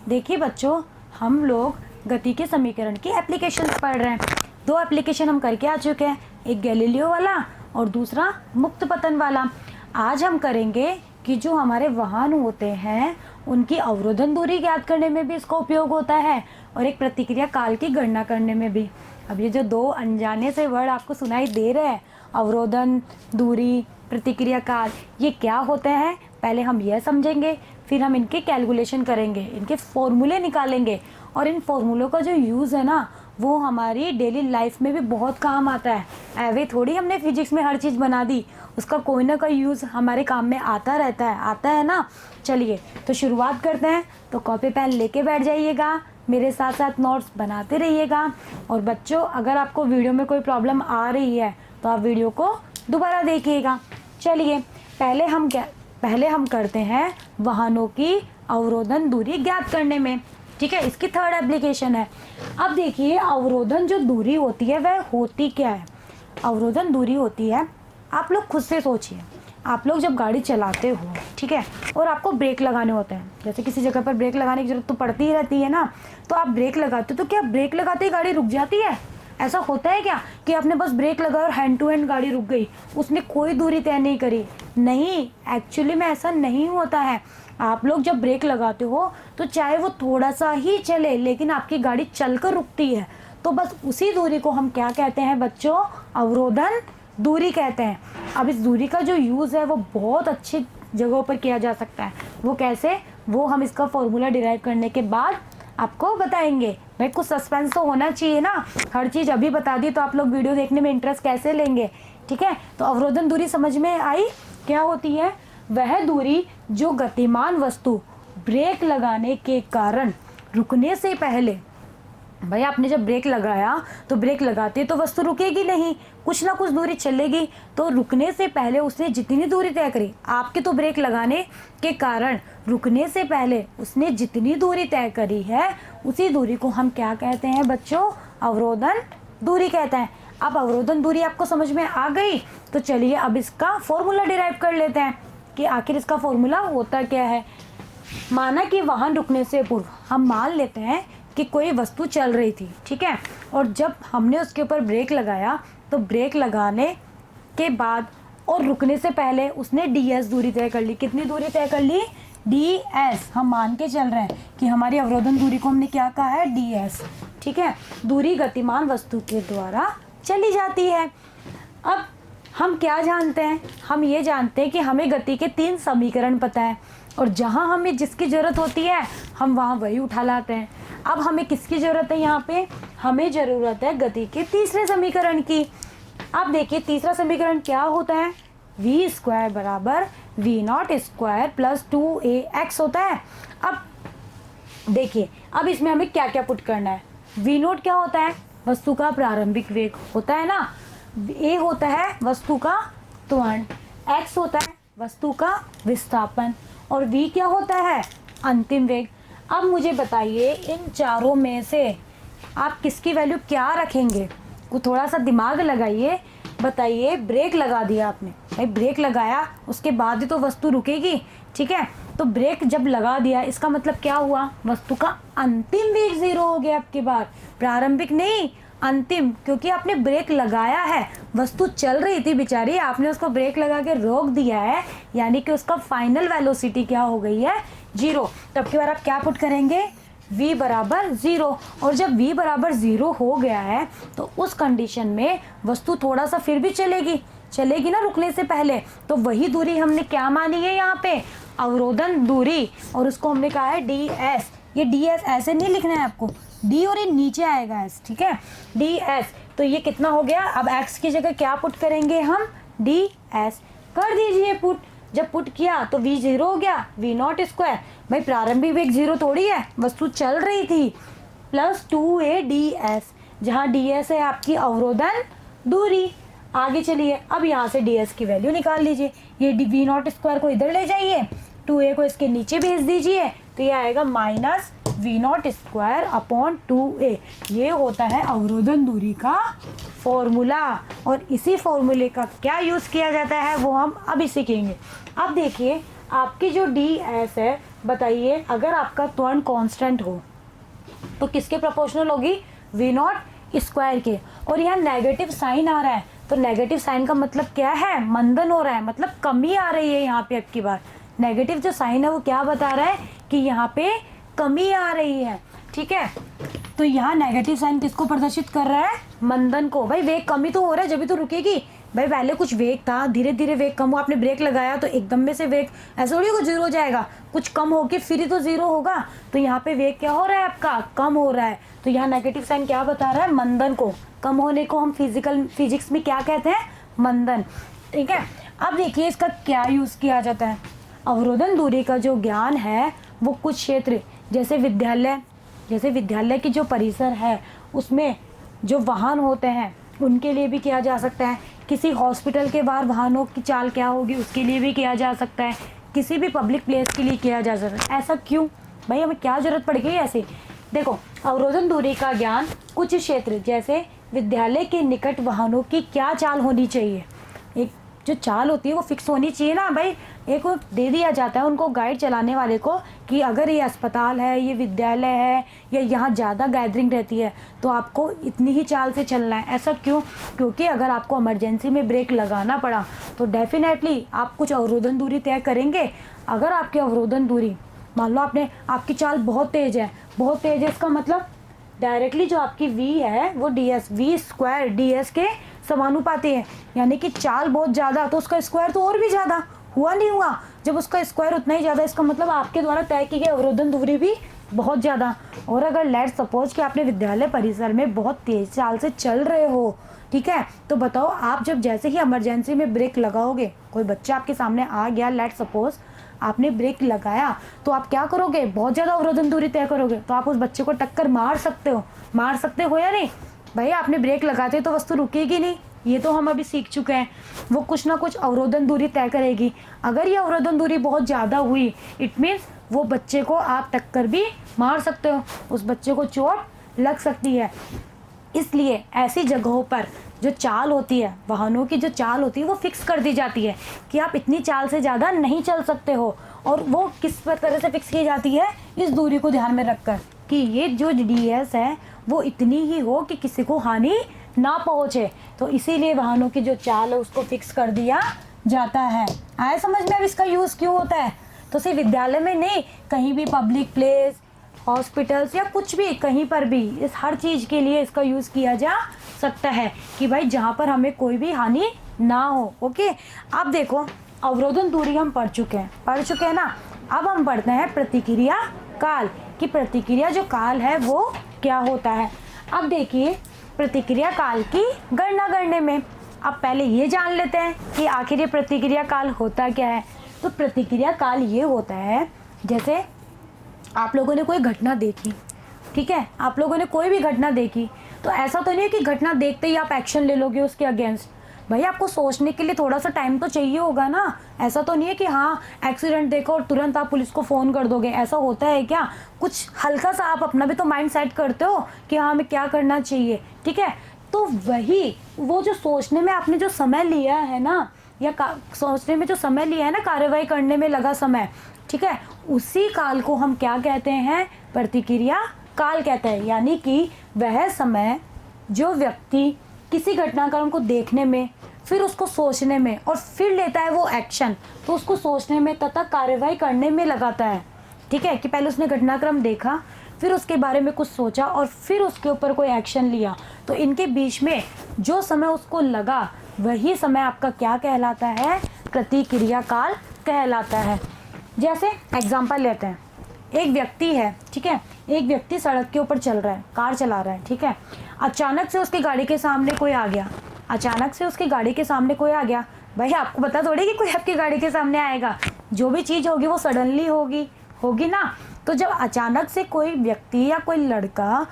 देखिए बच्चों, हम लोग गति के समीकरण की एप्लीकेशंस पढ़ रहे हैं। 2 एप्लीकेशन हम करके आ चुके हैं, एक गैलीलियो वाला और दूसरा मुक्त पतन वाला। आज हम करेंगे कि जो हमारे वाहन होते हैं उनकी अवरोधन दूरी ज्ञात करने में भी इसका उपयोग होता है और एक प्रतिक्रिया काल की गणना करने में भी। अब ये जो 2 अनजाने से वर्ड आपको सुनाई दे रहे हैं, अवरोधन दूरी, प्रतिक्रिया काल, ये क्या होते हैं पहले हम यह समझेंगे, फिर हम इनके कैलकुलेशन करेंगे, इनके फॉर्मूले निकालेंगे और इन फॉर्मूलों का जो यूज़ है ना वो हमारी डेली लाइफ में भी बहुत काम आता है। ऐवे थोड़ी हमने फिजिक्स में हर चीज़ बना दी, उसका कोई ना कोई यूज़ हमारे काम में आता रहता है ना। चलिए तो शुरुआत करते हैं। तो कॉपी पेन लेके बैठ जाइएगा, मेरे साथ साथ नोट्स बनाते रहिएगा। और बच्चों, अगर आपको वीडियो में कोई प्रॉब्लम आ रही है तो आप वीडियो को दोबारा देखिएगा। चलिए पहले हम करते हैं वाहनों की अवरोधन दूरी ज्ञात करने में। ठीक है, इसकी 3rd एप्लीकेशन है। अब देखिए, अवरोधन जो दूरी होती है वह होती क्या है। अवरोधन दूरी होती है, आप लोग खुद से सोचिए, आप लोग जब गाड़ी चलाते हो, ठीक है, और आपको ब्रेक लगाने होते हैं, जैसे किसी जगह पर ब्रेक लगाने की जरूरत तो पड़ती ही रहती है ना, तो आप ब्रेक लगाते हो तो क्या ब्रेक लगाते ही गाड़ी रुक जाती है? ऐसा होता है क्या कि आपने बस ब्रेक लगाया और हैंड टू हैंड गाड़ी रुक गई, उसने कोई दूरी तय नहीं करी? नहीं, एक्चुअली में ऐसा नहीं होता है। आप लोग जब ब्रेक लगाते हो तो चाहे वो थोड़ा सा ही चले लेकिन आपकी गाड़ी चलकर रुकती है, तो बस उसी दूरी को हम क्या कहते हैं बच्चों? अवरोधन दूरी कहते हैं। अब इस दूरी का जो यूज़ है वो बहुत अच्छी जगहों पर किया जा सकता है। वो कैसे, वो हम इसका फॉर्मूला डिराइव करने के बाद आपको बताएंगे। भाई कुछ सस्पेंस तो होना चाहिए ना, हर चीज़ अभी बता दी तो आप लोग वीडियो देखने में इंटरेस्ट कैसे लेंगे? ठीक है, तो अवरोधन दूरी समझ में आई क्या होती है? वह दूरी जो गतिमान वस्तु ब्रेक लगाने के कारण रुकने से पहले, भाई आपने जब ब्रेक लगाया तो ब्रेक लगाते तो वस्तु रुकेगी नहीं, कुछ ना कुछ दूरी चलेगी, तो रुकने से पहले उसने जितनी दूरी तय करी, आपके तो ब्रेक लगाने के कारण रुकने से पहले उसने जितनी दूरी तय करी है उसी दूरी को हम क्या कहते हैं बच्चों? अवरोधन दूरी कहते हैं। अब अवरोधन दूरी आपको समझ में आ गई, तो चलिए अब इसका फॉर्मूला डिराइव कर लेते हैं कि आखिर इसका फॉर्मूला होता क्या है। माना कि वाहन रुकने से पूर्व, हम मान लेते हैं कि कोई वस्तु चल रही थी, ठीक है, और जब हमने उसके ऊपर ब्रेक लगाया तो ब्रेक लगाने के बाद और रुकने से पहले उसने ds दूरी तय कर ली। कितनी दूरी तय कर ली? ds। हम मान के चल रहे हैं कि हमारी अवरोधन दूरी को हमने क्या कहा है? ds। ठीक है, दूरी गतिमान वस्तु के द्वारा चली जाती है। अब हम क्या जानते हैं? हम ये जानते हैं कि हमें गति के 3 समीकरण पता है और जहाँ हमें जिसकी ज़रूरत होती है हम वहाँ वही उठा लाते हैं। अब हमें किसकी ज़रूरत है यहाँ पे? हमें ज़रूरत है गति के 3रे समीकरण की। अब देखिए, 3रा समीकरण क्या होता है? v² बराबर v0² प्लस 2ax होता है। अब देखिए, अब इसमें हमें क्या क्या पुट करना है? v0 क्या होता है? वस्तु का प्रारंभिक वेग होता है ना, a होता है वस्तु का त्वरण, x होता है वस्तु का विस्थापन और v क्या होता है? अंतिम वेग। अब मुझे बताइए, इन चारों में से आप किसकी वैल्यू क्या रखेंगे? को थोड़ा सा दिमाग लगाइए, बताइए। ब्रेक लगा दिया आपने, भाई ब्रेक लगाया उसके बाद ही तो वस्तु रुकेगी, ठीक है, तो ब्रेक जब लगा दिया इसका मतलब क्या हुआ? वस्तु का अंतिम वेग 0 हो गया आपके बाद, प्रारंभिक नहीं अंतिम, क्योंकि आपने ब्रेक लगाया है, वस्तु चल रही थी बेचारी, आपने उसको ब्रेक लगा के रोक दिया है, यानी कि उसका फाइनल वेलोसिटी क्या हो गई है? 0। तब की बार आप क्या पुट करेंगे? v बराबर 0। और जब v बराबर 0 हो गया है तो उस कंडीशन में वस्तु थोड़ा सा फिर भी चलेगी ना रुकने से पहले, तो वही दूरी हमने क्या मानी है यहाँ पे? अवरोधन दूरी, और उसको हमने कहा है ds। ये ds ऐसे नहीं लिखना है आपको, d और ये नीचे आएगा s, ठीक है, ds। तो ये कितना हो गया? अब x की जगह क्या पुट करेंगे हम? ds कर दीजिए पुट। जब पुट किया तो v 0 हो गया, v0², भाई प्रारंभिक वेग 0 थोड़ी है, वस्तु चल रही थी, प्लस 2a ds, जहाँ ds है आपकी अवरोधन दूरी। आगे चलिए, अब यहाँ से ds की वैल्यू निकाल लीजिए। ये v0² को इधर ले जाइए, 2a को इसके नीचे भेज दीजिए, तो ये आएगा माइनस v0² अपॉन 2a। ये होता है अवरोधन दूरी का फॉर्मूला, और इसी फॉर्मूले का क्या यूज़ किया जाता है वो हम अभी सीखेंगे। अब देखिए, आपकी जो ds है बताइए, अगर आपका त्वरण कांस्टेंट हो तो किसके प्रोपोर्शनल होगी? वी नॉट स्क्वायर के। और यहाँ नेगेटिव साइन आ रहा है, तो नेगेटिव साइन का मतलब क्या है? मंदन हो रहा है, मतलब कमी आ रही है। यहाँ पे अब की बार नेगेटिव जो साइन है वो क्या बता रहा है कि यहाँ पे कमी आ रही है। ठीक है, तो यहाँ नेगेटिव साइन किसको प्रदर्शित कर रहा है? मंदन को। भाई वेग कमी तो हो रहा है जब भी तो रुकेगी। भाई पहले कुछ वेग था, धीरे धीरे वेग कम हुआ, आपने ब्रेक लगाया तो एकदम में से वेग ऐसा थोड़ी होगा जीरो हो जाएगा, कुछ कम होके फिर ही तो जीरो होगा। तो यहाँ पे वेग क्या हो रहा है आपका? कम हो रहा है। तो यहाँ नेगेटिव साइन क्या बता रहा है? मंदन को। कम होने को हम फिजिक्स में क्या कहते हैं? मंदन। ठीक है, अब देखिए इसका क्या यूज किया जाता है। अवरोधन दूरी का जो ज्ञान है वो कुछ क्षेत्र जैसे विद्यालय की जो परिसर है उसमें जो वाहन होते हैं उनके लिए भी किया जा सकता है। किसी हॉस्पिटल के बाहर वाहनों की चाल क्या होगी उसके लिए भी किया जा सकता है। किसी भी पब्लिक प्लेस के लिए किया जा सकता है। ऐसा क्यों भाई? हमें क्या जरूरत पड़ गई ऐसे? देखो, अवरोधन दूरी का ज्ञान कुछ क्षेत्र जैसे विद्यालय के निकट वाहनों की क्या चाल होनी चाहिए। एक जो चाल होती है वो फिक्स होनी चाहिए ना भाई। एक दे दिया जाता है उनको, गाइड चलाने वाले को, कि अगर ये अस्पताल है, ये विद्यालय है, या यहाँ ज़्यादा गैदरिंग रहती है तो आपको इतनी ही चाल से चलना है। ऐसा क्यों? क्योंकि अगर आपको इमरजेंसी में ब्रेक लगाना पड़ा तो डेफिनेटली आप कुछ अवरोधन दूरी तय करेंगे। अगर आपकी अवरोधन दूरी, मान लो आपकी चाल बहुत तेज़ है, इसका मतलब डायरेक्टली जो आपकी v है वो v स्क्वायर ds के समानुपाती है। यानी कि चाल बहुत ज़्यादा तो उसका स्क्वायर तो और भी ज़्यादा हुआ। नहीं हुआ? जब उसका स्क्वायर उतना ही ज़्यादा, इसका मतलब आपके द्वारा तय की गई अवरोधन दूरी भी बहुत ज़्यादा। और अगर लेट्स सपोज कि आपने विद्यालय परिसर में बहुत तेज चाल से चल रहे हो, ठीक है, तो बताओ आप जब जैसे ही इमरजेंसी में ब्रेक लगाओगे, कोई बच्चा आपके सामने आ गया, लेट्स सपोज आपने ब्रेक लगाया, तो आप क्या करोगे? बहुत ज़्यादा अवरोधन दूरी तय करोगे। तो आप उस बच्चे को टक्कर मार सकते हो या नहीं? भाई आपने ब्रेक लगाते तो वस्तु रुकेगी नहीं, ये तो हम अभी सीख चुके हैं। वो कुछ ना कुछ अवरोधन दूरी तय करेगी। अगर ये अवरोधन दूरी बहुत ज़्यादा हुई, इट मीन्स वो बच्चे को आप टक्कर भी मार सकते हो, उस बच्चे को चोट लग सकती है। इसलिए ऐसी जगहों पर जो चाल होती है, वाहनों की जो चाल होती है वो फिक्स कर दी जाती है कि आप इतनी चाल से ज़्यादा नहीं चल सकते हो। और वो किस तरह से फिक्स की जाती है? इस दूरी को ध्यान में रखकर कि ये जो ds है वो इतनी ही हो कि किसी को हानि ना पहुँचे। तो इसीलिए वाहनों की जो चाल है उसको फिक्स कर दिया जाता है। आया समझ में अब इसका यूज़ क्यों होता है? तो सिर्फ विद्यालय में नहीं, कहीं भी पब्लिक प्लेस, हॉस्पिटल्स या कुछ भी, कहीं पर भी, इस हर चीज़ के लिए इसका यूज़ किया जा सकता है कि भाई जहाँ पर हमें कोई भी हानि ना हो। ओके, अब देखो अवरोधन दूरी हम पढ़ चुके हैं ना। अब हम पढ़ते हैं प्रतिक्रिया काल, कि प्रतिक्रिया जो काल है वो क्या होता है। अब देखिए प्रतिक्रिया काल की गणना करने में अब पहले ये जान लेते हैं कि आखिर ये प्रतिक्रिया काल होता क्या है। तो प्रतिक्रिया काल ये होता है, जैसे आप लोगों ने कोई घटना देखी, ठीक है, आप लोगों ने कोई भी घटना देखी, तो ऐसा तो नहीं है कि घटना देखते ही आप एक्शन ले लोगे उसके अगेंस्ट। भाई आपको सोचने के लिए थोड़ा सा टाइम तो चाहिए होगा ना। ऐसा तो नहीं है कि हाँ एक्सीडेंट देखो और तुरंत आप पुलिस को फ़ोन कर दोगे, ऐसा होता है क्या? कुछ हल्का सा आप अपना भी तो माइंड सेट करते हो कि हाँ हमें क्या करना चाहिए, ठीक है। तो वही वो जो सोचने में आपने जो समय लिया है ना, या सोचने में जो समय लिया है ना, कार्यवाही करने में लगा समय, ठीक है, उसी काल को हम क्या कहते हैं? प्रतिक्रिया काल कहते हैं। यानी कि वह समय जो व्यक्ति किसी घटनाक्रम को देखने में, फिर उसको सोचने में और फिर लेता है वो एक्शन, तो उसको सोचने में तथा कार्यवाही करने में लगाता है, ठीक है, कि पहले उसने घटनाक्रम देखा, फिर उसके बारे में कुछ सोचा और फिर उसके ऊपर कोई एक्शन लिया। तो इनके बीच में जो समय उसको लगा वही समय आपका क्या कहलाता है? प्रतिक्रिया काल कहलाता है। जैसे एग्जाम्पल लेते हैं, एक व्यक्ति है, ठीक है, एक व्यक्ति सड़क के ऊपर चल रहा है, कार चला रहा है, ठीक है, अचानक से उसकी गाड़ी के सामने कोई आ गया। भाई आपको पता थोड़ी कि कोई आपकी गाड़ी के सामने आएगा, जो भी चीज़ होगी वो सडनली होगी ना। तो जब अचानक से कोई व्यक्ति या कोई लड़का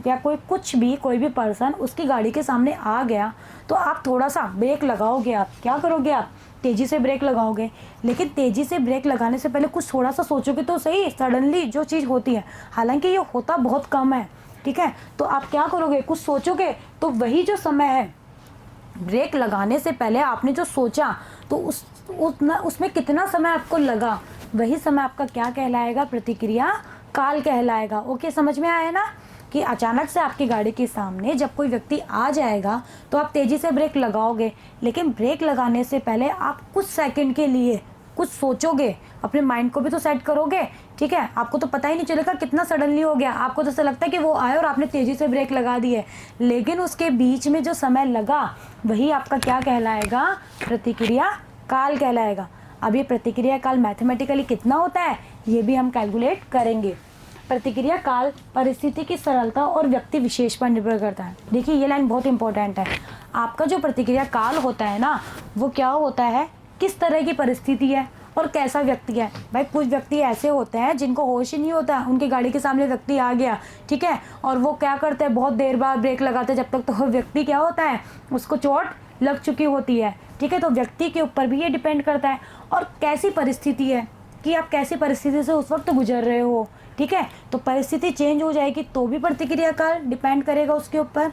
या कोई भी पर्सन उसकी गाड़ी के सामने आ गया, तो आप थोड़ा सा ब्रेक लगाओगे। आप क्या करोगे? आप तेज़ी से ब्रेक लगाओगे। लेकिन तेज़ी से ब्रेक लगाने से पहले कुछ थोड़ा सा सोचोगे तो सही। सडनली जो चीज़ होती है, हालांकि ये होता बहुत कम है, ठीक है, तो आप क्या करोगे? कुछ सोचोगे। तो वही जो समय है ब्रेक लगाने से पहले आपने जो सोचा, तो उसमें कितना समय आपको लगा, वही समय आपका क्या कहलाएगा, प्रतिक्रिया काल कहलाएगा। ओके, समझ में आया ना कि अचानक से आपकी गाड़ी के सामने जब कोई व्यक्ति आ जाएगा तो आप तेज़ी से ब्रेक लगाओगे, लेकिन ब्रेक लगाने से पहले आप कुछ सेकंड के लिए कुछ सोचोगे, अपने माइंड को भी तो सेट करोगे। ठीक है, आपको तो पता ही नहीं चलेगा कितना सडनली हो गया, आपको तो ऐसा लगता है कि वो आए और आपने तेज़ी से ब्रेक लगा दी है, लेकिन उसके बीच में जो समय लगा वही आपका क्या कहलाएगा, प्रतिक्रिया काल कहलाएगा। अब ये प्रतिक्रिया काल मैथमेटिकली कितना होता है ये भी हम कैलकुलेट करेंगे। प्रतिक्रिया काल परिस्थिति की सरलता और व्यक्ति विशेष पर निर्भर करता है। देखिए ये लाइन बहुत इंपॉर्टेंट है। आपका जो प्रतिक्रिया काल होता है ना, वो क्या होता है, किस तरह की परिस्थिति है और कैसा व्यक्ति है। भाई कुछ व्यक्ति ऐसे होते हैं जिनको होश ही नहीं होता, उनकी गाड़ी के सामने व्यक्ति आ गया, ठीक है, और वो क्या करते हैं, बहुत देर बाद ब्रेक लगाते हैं, जब तक तो वो व्यक्ति क्या होता है, उसको चोट लग चुकी होती है। ठीक है, तो व्यक्ति के ऊपर भी ये डिपेंड करता है और कैसी परिस्थिति है, कि आप कैसी परिस्थिति से उस वक्त गुजर रहे हो। ठीक है, तो परिस्थिति चेंज हो जाएगी तो भी प्रतिक्रिया काल डिपेंड करेगा उसके ऊपर,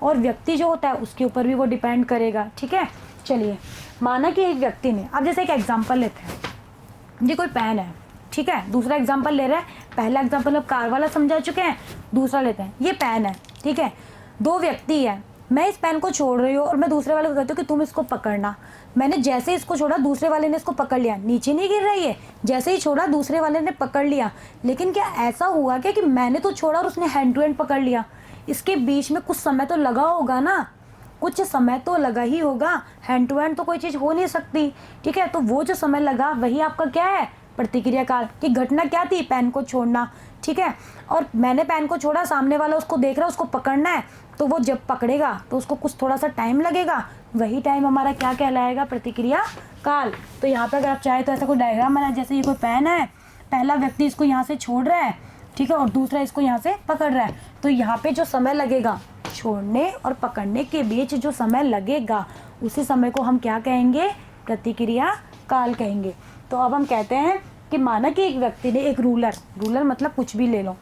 और व्यक्ति जो होता है उसके ऊपर भी वो डिपेंड करेगा। ठीक है, चलिए माना कि एक व्यक्ति ने, अब जैसे एक एग्जांपल लेते हैं, ये कोई पेन है, ठीक है, दूसरा एग्जांपल ले रहे हैं, पहला एग्जांपल अब कार वाला समझा चुके हैं, दूसरा लेते हैं, ये पेन है, ठीक है, दो व्यक्ति है, मैं इस पेन को छोड़ रही हूँ और मैं दूसरे वाले को कहती हूँ कि तुम इसको पकड़ना। मैंने जैसे इसको छोड़ा दूसरे वाले ने इसको पकड़ लिया, नीचे नहीं गिर रही है, जैसे ही छोड़ा दूसरे वाले ने पकड़ लिया। लेकिन क्या ऐसा हुआ क्या कि मैंने तो छोड़ा और उसने हैंड टू हैंड पकड़ लिया? इसके बीच में कुछ समय तो लगा होगा ना, कुछ समय तो लगा ही होगा, हैंड टू हैंड तो कोई चीज़ हो नहीं सकती। ठीक है, तो वो जो समय लगा वही आपका क्या है, प्रतिक्रिया काल। कि घटना क्या थी, पेन को छोड़ना। ठीक है, और मैंने पेन को छोड़ा, सामने वाला उसको देख रहा है, उसको पकड़ना है, तो वो जब पकड़ेगा तो उसको कुछ थोड़ा सा टाइम लगेगा, वही टाइम हमारा क्या कहलाएगा, प्रतिक्रिया काल। तो यहाँ पे अगर आप चाहे तो ऐसा कोई डायग्राम बना, जैसे ये कोई पेन है, पहला व्यक्ति इसको यहाँ से छोड़ रहा है, ठीक है, और दूसरा इसको यहाँ से पकड़ रहा है, तो यहाँ पे जो समय लगेगा छोड़ने और पकड़ने के बीच जो समय लगेगा, उसी समय को हम क्या कहेंगे, प्रतिक्रिया काल कहेंगे। तो अब हम कहते हैं कि माना कि एक व्यक्ति ने एक रूलर मतलब कुछ भी ले लो,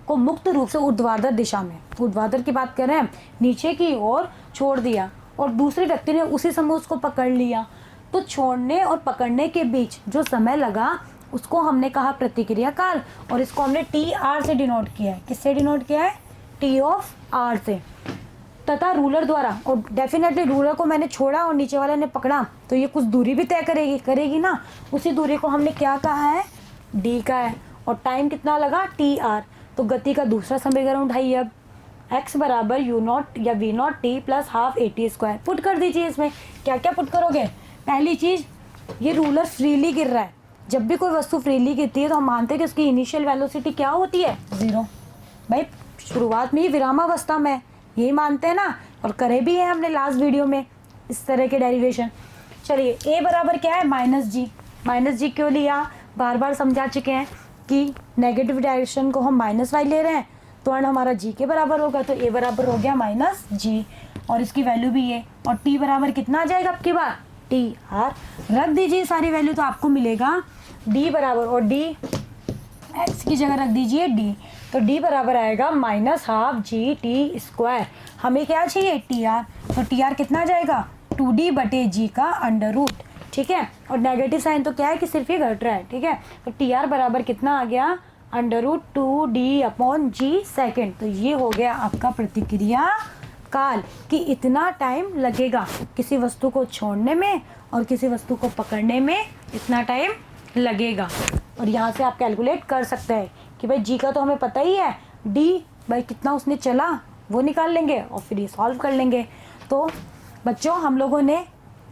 को मुक्त रूप से ऊर्ध्वाधर दिशा में, ऊर्ध्वाधर की बात कर रहे हैं, नीचे की ओर छोड़ दिया, और दूसरे व्यक्ति ने उसी समय उसको पकड़ लिया। तो छोड़ने और पकड़ने के बीच जो समय लगा उसको हमने कहा प्रतिक्रिया काल, और इसको हमने TR से डिनोट किया है। किससे डिनोट किया है, T(r) से। तथा रूलर द्वारा, और डेफिनेटली रूलर को मैंने छोड़ा और नीचे वाले ने पकड़ा, तो ये कुछ दूरी भी तय करेगी ना, उसी दूरी को हमने क्या कहा है, D का है, और टाइम कितना लगा, TR। तो गति का दूसरा समीकरण उठाइए अब, x बराबर u0 या v0 t plus half AT²। Put कर दीजिए। इसमें क्या क्या पुट करोगे, पहली चीज़, ये रूलर फ्रीली गिर रहा है। जब भी कोई वस्तु फ्रीली गिरती है तो हम मानते हैं कि उसकी इनिशियल वेलोसिटी क्या होती है, 0। भाई शुरुआत में ही विरामावस्था में, यही मानते हैं ना, और करे भी है हमने लास्ट वीडियो में इस तरह के डेरिवेशन। चलिए a बराबर क्या है, -g क्यों लिया, बार बार समझा चुके हैं कि नेगेटिव डायरेक्शन को हम -y ले रहे हैं, तो हमारा g के बराबर होगा, तो a बराबर हो गया -g, और इसकी वैल्यू भी है, और t बराबर कितना आ जाएगा आपकी बार, TR। रख दीजिए सारी वैल्यू तो आपको मिलेगा d बराबर, और d x की जगह रख दीजिए d, तो d बराबर आएगा -12 GT²। हमें क्या चाहिए, TR, तो TR कितना आ जाएगा, 2D/g का अंडर रूट। ठीक है, और नेगेटिव साइन तो क्या है कि सिर्फ ये घट रहा है। ठीक है, तो TR बराबर कितना आ गया, √2D/g सेकेंड। तो ये हो गया आपका प्रतिक्रिया काल, कि इतना टाइम लगेगा किसी वस्तु को छोड़ने में और किसी वस्तु को पकड़ने में, इतना टाइम लगेगा। और यहाँ से आप कैलकुलेट कर सकते हैं कि भाई जी का तो हमें पता ही है, डी भाई कितना उसने चला वो निकाल लेंगे और फिर ये सॉल्व कर लेंगे। तो बच्चों हम लोगों ने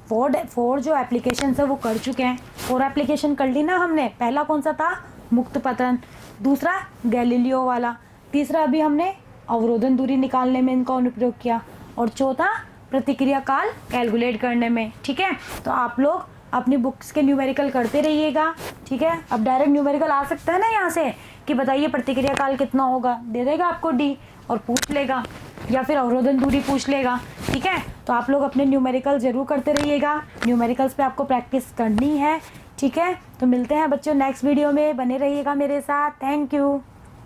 फोर जो एप्लीकेशन है वो कर चुके हैं। 4 एप्लीकेशन कर ली ना हमने। पहला कौन सा था, मुक्त पतन, दूसरा गैलीलियो वाला, तीसरा अभी हमने अवरोधन दूरी निकालने में इनका अनुप्रयोग किया, और चौथा प्रतिक्रिया काल कैलकुलेट करने में। ठीक है, तो आप लोग अपनी बुक्स के न्यूमेरिकल करते रहिएगा। ठीक है, अब डायरेक्ट न्यूमेरिकल आ सकता है ना यहाँ से कि बताइए प्रतिक्रिया काल कितना होगा, दे देगा आपको डी और पूछ लेगा, या फिर अवरोधन दूरी पूछ लेगा। ठीक है, तो आप लोग अपने न्यूमेरिकल ज़रूर करते रहिएगा। न्यूमेरिकल्स पे आपको प्रैक्टिस करनी है। ठीक है, तो मिलते हैं बच्चों नेक्स्ट वीडियो में, बने रहिएगा मेरे साथ। Thank you.